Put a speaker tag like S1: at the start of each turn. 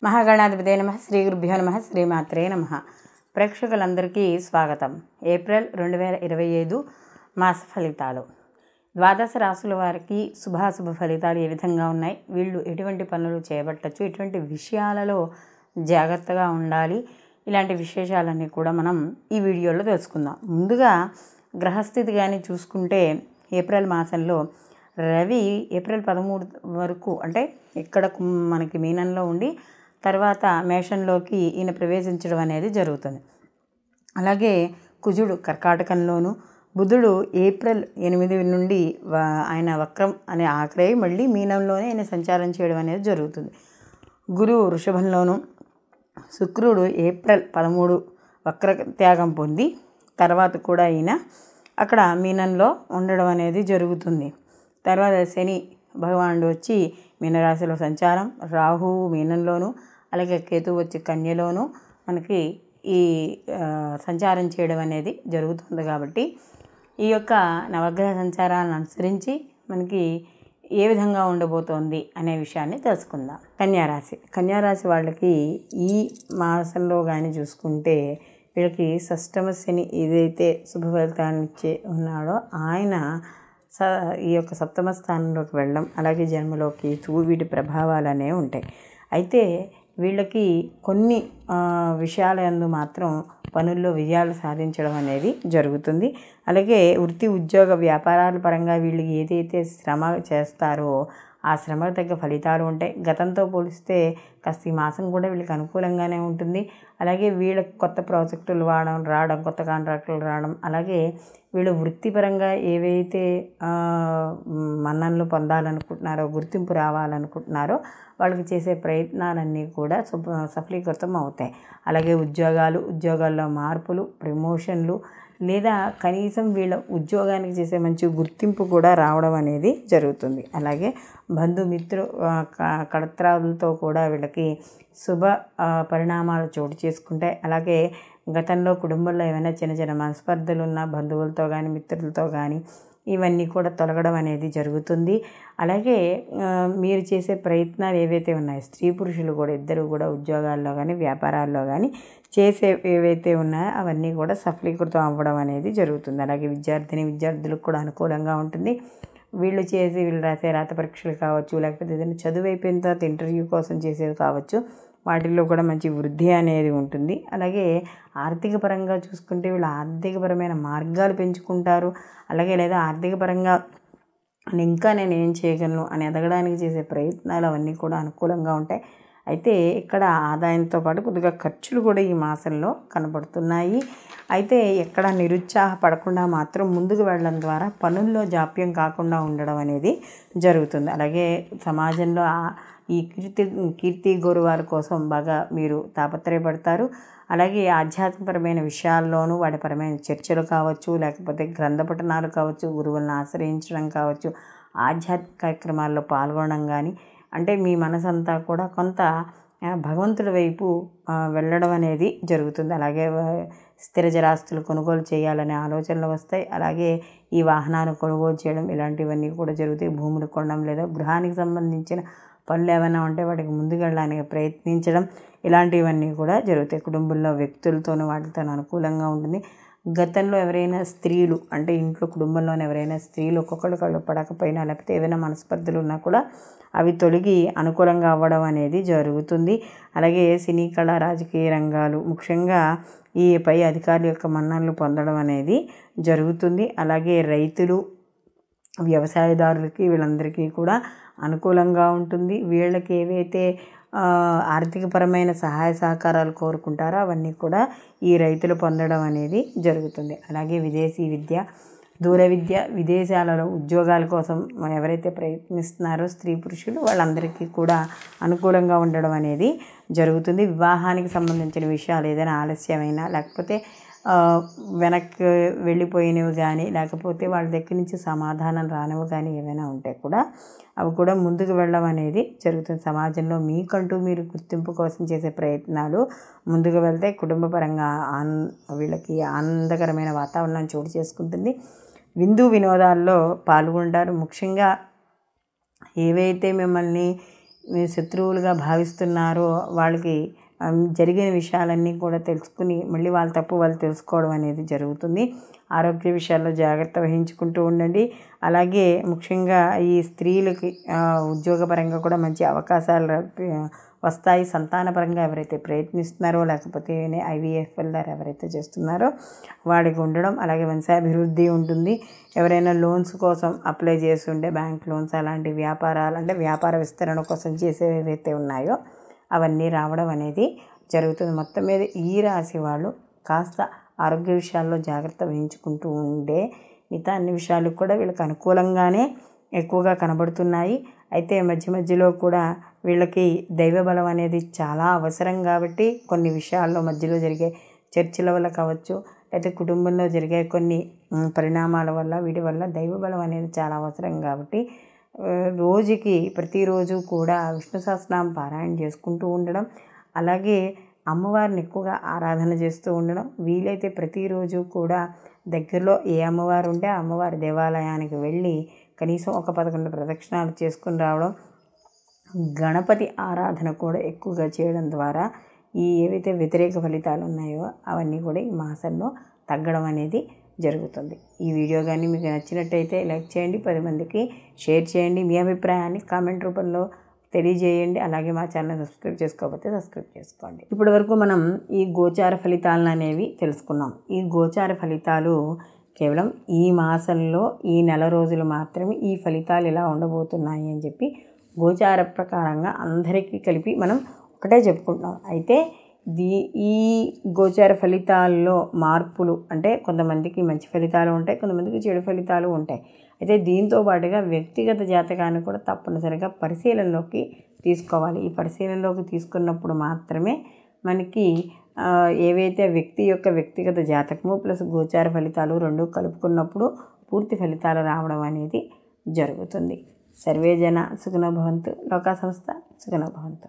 S1: మహాగణాధిపతే నమః. శ్రీ గురుభ్యో నమః. శ్రీమాత్రే నమః. ప్రేక్షకులందరికీ స్వాగతం. ఏప్రిల్ 2025 మాస ఫలితాలు. ద్వాదశ రాశుల వారికి శుభాశుభ ఫలితాలు ఏ విధంగా ఉన్నాయి, వీళ్ళు ఎటువంటి పనులు చేపట్టచ్చు, ఎటువంటి విషయాలలో జాగ్రత్తగా ఉండాలి, ఇలాంటి విశేషాలన్నీ కూడా మనం ఈ వీడియోలో తెలుసుకుందాం. ముందుగా గ్రహస్థితి కానీ చూసుకుంటే ఏప్రిల్ మాసంలో రవి ఏప్రిల్ 13 వరకు అంటే ఇక్కడ మనకి మీనంలో ఉండి తర్వాత మేషంలోకి ఈయన ప్రవేశించడం అనేది జరుగుతుంది. అలాగే కుజుడు కర్కాటకంలోను, బుధుడు ఏప్రిల్ 8 నుండి ఆయన వక్రం అనే ఆఖరై మళ్ళీ మీనంలోనే ఆయన సంచారం చేయడం అనేది జరుగుతుంది. గురువు వృషభంలోను, శుక్రుడు ఏప్రిల్ 13 వక్ర త్యాగం పొంది తర్వాత కూడా ఈయన అక్కడ మీనంలో ఉండడం అనేది జరుగుతుంది. తర్వాత శని భగవానుడు వచ్చి మీనరాశిలో సంచారం, రాహువు మీనంలోను, అలాగే కేతువు వచ్చి కన్యలోను మనకి ఈ సంచారం చేయడం అనేది జరుగుతుంది. కాబట్టి ఈ యొక్క నవగ్రహ సంచారాలను అనుసరించి మనకి ఏ విధంగా ఉండబోతోంది అనే విషయాన్ని తెలుసుకుందాం. కన్యారాశి వాళ్ళకి ఈ మాసంలో కానీ చూసుకుంటే వీళ్ళకి షష్టమ శని ఏదైతే శుభ ఫలితాలను ఇచ్చే ఉన్నాడో ఆయన ఈ యొక్క సప్తమ స్థానంలోకి వెళ్ళడం, అలాగే జన్మలోకి వీటి ప్రభావాలు అనేవి ఉంటాయి. అయితే వీళ్ళకి కొన్ని విషయాల యందు మాత్రం పనుల్లో విజయాలు సాధించడం అనేది జరుగుతుంది. అలాగే వృత్తి ఉద్యోగ వ్యాపారాల పరంగా వీళ్ళు ఏదైతే శ్రమ చేస్తారో ఆ శ్రమకు తగ్గ ఫలితాలు ఉంటాయి. గతంతో పోలిస్తే కాస్త ఈ మాసం కూడా వీళ్ళకి అనుకూలంగానే ఉంటుంది. అలాగే వీళ్ళకి కొత్త ప్రాజెక్టులు రావడం, కొత్త కాంట్రాక్టులు రావడం, అలాగే వీళ్ళు వృత్తిపరంగా ఏవైతే మన్ననలు పొందాలనుకుంటున్నారో, గుర్తింపు రావాలనుకుంటున్నారో వాళ్ళకి చేసే ప్రయత్నాలన్నీ కూడా సఫలీకృతం అవుతాయి. అలాగే ఉద్యోగాల్లో మార్పులు, ప్రమోషన్లు, లేదా కనీసం వీళ్ళ ఉద్యోగానికి చేసే మంచి గుర్తింపు కూడా రావడం అనేది జరుగుతుంది. అలాగే బంధుమిత్రు కళత్రాలతో కూడా వీళ్ళకి శుభ పరిణామాలు చోటు చేసుకుంటాయి. అలాగే గతంలో కుటుంబంలో ఏమైనా చిన్న చిన్న మనస్పర్ధలు ఉన్న బంధువులతో కానీ మిత్రులతో కానీ ఇవన్నీ కూడా తొలగడం అనేది జరుగుతుంది. అలాగే మీరు చేసే ప్రయత్నాలు ఏవైతే ఉన్నాయో స్త్రీ పురుషులు కూడా ఇద్దరు కూడా ఉద్యోగాల్లో కానీ వ్యాపారాల్లో కానీ చేసే ఏవైతే ఉన్నాయో అవన్నీ కూడా సఫలీకృతం అవ్వడం అనేది జరుగుతుంది. అలాగే విద్యార్థులకు కూడా అనుకూలంగా ఉంటుంది. వీళ్ళు రాసే రాత పరీక్షలు కావచ్చు, లేకపోతే ఏదైనా చదువు అయిపోయిన తర్వాత ఇంటర్వ్యూ కోసం చేసేది కావచ్చు, వాటిల్లో కూడా మంచి వృద్ధి అనేది ఉంటుంది. అలాగే ఆర్థిక పరంగా చూసుకుంటే వీళ్ళు ఆర్థికపరమైన మార్గాలు పెంచుకుంటారు. అలాగే లేదా ఆర్థిక పరంగా ఇంకా నేను ఏం చేయగలను అని ఎదగడానికి చేసే ప్రయత్నాలు అవన్నీ కూడా అనుకూలంగా ఉంటాయి. అయితే ఇక్కడ ఆదాయంతో పాటు కొద్దిగా ఖర్చులు కూడా ఈ మాసంలో కనబడుతున్నాయి. అయితే ఎక్కడ నిరుత్సాహపడకుండా మాత్రం ముందుకు వెళ్ళడం ద్వారా పనుల్లో జాప్యం కాకుండా ఉండడం అనేది జరుగుతుంది. అలాగే సమాజంలో ఈ కీర్తి గౌరవాల కోసం బాగా మీరు తాపత్రయపడతారు. అలాగే ఆధ్యాత్మికపరమైన విషయాల్లోనూ వాటిపరమైన చర్చలు కావచ్చు, లేకపోతే గ్రంథ పఠనాలు కావచ్చు, గురువులను ఆశ్రయించడం కావచ్చు, ఆధ్యాత్మిక కార్యక్రమాల్లో పాల్గొనడం కానీ, అంటే మీ మనసంతా కూడా కొంత భగవంతుడి వైపు వెళ్ళడం అనేది జరుగుతుంది. అలాగే స్థిర జరాస్తులు కొనుగోలు చేయాలనే ఆలోచనలు వస్తాయి. అలాగే ఈ వాహనాలు కొనుగోలు చేయడం ఇలాంటివన్నీ కూడా జరుగుతాయి. భూములు కొనడం లేదా గృహానికి సంబంధించిన పనులు ఏమైనా ఉంటే వాటికి ముందుకు వెళ్ళడానికి ప్రయత్నించడం ఇలాంటివన్నీ కూడా జరుగుతాయి. కుటుంబంలో వ్యక్తులతోనూ వాటితో అనుకూలంగా ఉంటుంది. గతంలో ఎవరైనా స్త్రీలు అంటే ఇంట్లో కుటుంబంలోనే ఎవరైనా స్త్రీలు ఒక్కొక్కళ్ళు పడకపోయినా లేకపోతే ఏవైనా మనస్పర్ధలు ఉన్నా కూడా అవి తొలగి అనుకూలంగా అవ్వడం అనేది జరుగుతుంది. అలాగే సినీ కళ రాజకీయ రంగాలు ముఖ్యంగా ఈ పై అధికారుల యొక్క మన్ననలు పొందడం అనేది జరుగుతుంది. అలాగే రైతులు, వ్యవసాయదారులకి వీళ్ళందరికీ కూడా అనుకూలంగా ఉంటుంది. వీళ్ళకి ఏవైతే ఆర్థికపరమైన సహాయ సహకారాలు కోరుకుంటారో అవన్నీ కూడా ఈ రైతులు పొందడం అనేది జరుగుతుంది. అలాగే విదేశీ విద్య, దూర విద్య, విదేశాలలో ఉద్యోగాల కోసం ఎవరైతే ప్రయత్నిస్తున్నారో స్త్రీ పురుషులు వాళ్ళందరికీ కూడా అనుకూలంగా ఉండడం అనేది జరుగుతుంది. వివాహానికి సంబంధించిన విషయాలు ఏదైనా ఆలస్యమైనా లేకపోతే వెనక్కి వెళ్ళిపోయినవి కానీ లేకపోతే వాళ్ళ దగ్గర నుంచి సమాధానం రానివి కానీ ఏమైనా ఉంటే కూడా అవి కూడా ముందుకు వెళ్ళడం అనేది జరుగుతుంది. సమాజంలో మీకంటూ మీరు గుర్తింపు కోసం చేసే ప్రయత్నాలు ముందుకు వెళ్తే కుటుంబ పరంగా వీళ్ళకి ఆనందకరమైన వాతావరణం చోటు చేసుకుంటుంది. వినోదాల్లో పాల్గొంటారు. ముఖ్యంగా ఏవైతే మిమ్మల్ని శత్రువులుగా భావిస్తున్నారో వాళ్ళకి జరిగిన విషయాలన్నీ కూడా తెలుసుకుని మళ్ళీ వాళ్ళ తప్పు వాళ్ళు తెలుసుకోవడం అనేది జరుగుతుంది. ఆరోగ్య విషయాల్లో జాగ్రత్త వహించుకుంటూ ఉండండి. అలాగే ముఖ్యంగా ఈ స్త్రీలకి ఉద్యోగపరంగా కూడా మంచి అవకాశాలు వస్తాయి. సంతానపరంగా ఎవరైతే ప్రయత్నిస్తున్నారో లేకపోతే IVF ద్వారా ఎవరైతే చేస్తున్నారో వాడికి ఉండడం, అలాగే వంశాభివృద్ధి ఉంటుంది. ఎవరైనా లోన్స్ కోసం అప్లై చేసి ఉండే బ్యాంక్ లోన్స్ అలాంటి వ్యాపారాలు అంటే వ్యాపార విస్తరణ కోసం చేసేవి ఏవైతే ఉన్నాయో అవన్నీ రావడం అనేది జరుగుతుంది. మొత్తం మీద ఈ రాశి వాళ్ళు కాస్త ఆరోగ్య విషయాల్లో జాగ్రత్త వహించుకుంటూ ఉండే మిగతా అన్ని విషయాలు కూడా వీళ్ళకి అనుకూలంగానే ఎక్కువగా కనబడుతున్నాయి. అయితే మధ్యలో కూడా వీళ్ళకి దైవబలం అనేది చాలా అవసరం కాబట్టి కొన్ని విషయాల్లో మధ్యలో జరిగే చర్చల వల్ల కావచ్చు, అయితే కుటుంబంలో జరిగే కొన్ని పరిణామాల వల్ల వీటి వల్ల దైవబలం అనేది చాలా అవసరం కాబట్టి ప్రతిరోజు కూడా విష్ణు సహస్రనామం పారాయణ చేసుకుంటూ ఉండడం, అలాగే అమ్మవారిని ఎక్కువగా ఆరాధన చేస్తూ ఉండడం, వీలైతే ప్రతిరోజు కూడా దగ్గరలో ఏ అమ్మవారు ఉంటే ఆ అమ్మవారి దేవాలయానికి వెళ్ళి కనీసం ఒక 11 ప్రదక్షిణాలు చేసుకుని రావడం, గణపతి ఆరాధన కూడా ఎక్కువగా చేయడం ద్వారా ఏవైతే వ్యతిరేక ఫలితాలు ఉన్నాయో అవన్నీ కూడా ఈ మాసంలో తగ్గడం అనేది జరుగుతుంది. ఈ వీడియో కానీ మీకు నచ్చినట్టయితే లైక్ చేయండి, 10 మందికి షేర్ చేయండి, మీ అభిప్రాయాన్ని కామెంట్ రూపంలో తెలియజేయండి. అలాగే మా ఛానల్ సబ్స్క్రైబ్ చేసుకోకపోతే సబ్స్క్రైబ్ చేసుకోండి. ఇప్పటి వరకు మనం ఈ గోచార ఫలితాలను అనేవి తెలుసుకున్నాం. ఈ గోచార ఫలితాలు కేవలం ఈ మాసంలో ఈ నెల రోజులు మాత్రమే ఈ ఫలితాలు ఇలా ఉండబోతున్నాయి అని చెప్పి గోచార ప్రకారంగా అందరికీ కలిపి మనం ఒకటే చెప్పుకుంటున్నాం. అయితే ఈ గోచార ఫలితాల్లో మార్పులు అంటే కొంతమందికి మంచి ఫలితాలు ఉంటాయి, కొంతమందికి చెడు ఫలితాలు ఉంటాయి. అయితే దీంతో పాటుగా వ్యక్తిగత జాతకాన్ని కూడా తప్పనిసరిగా పరిశీలనలోకి తీసుకోవాలి. ఈ పరిశీలనలోకి తీసుకున్నప్పుడు మాత్రమే మనకి ఏవైతే వ్యక్తి యొక్క వ్యక్తిగత జాతకము ప్లస్ గోచార ఫలితాలు రెండు కలుపుకున్నప్పుడు పూర్తి ఫలితాలు రావడం అనేది జరుగుతుంది. సర్వే జన సుఖినో భవంతు, లోకా సంస్థ సుఖినో భవంతు.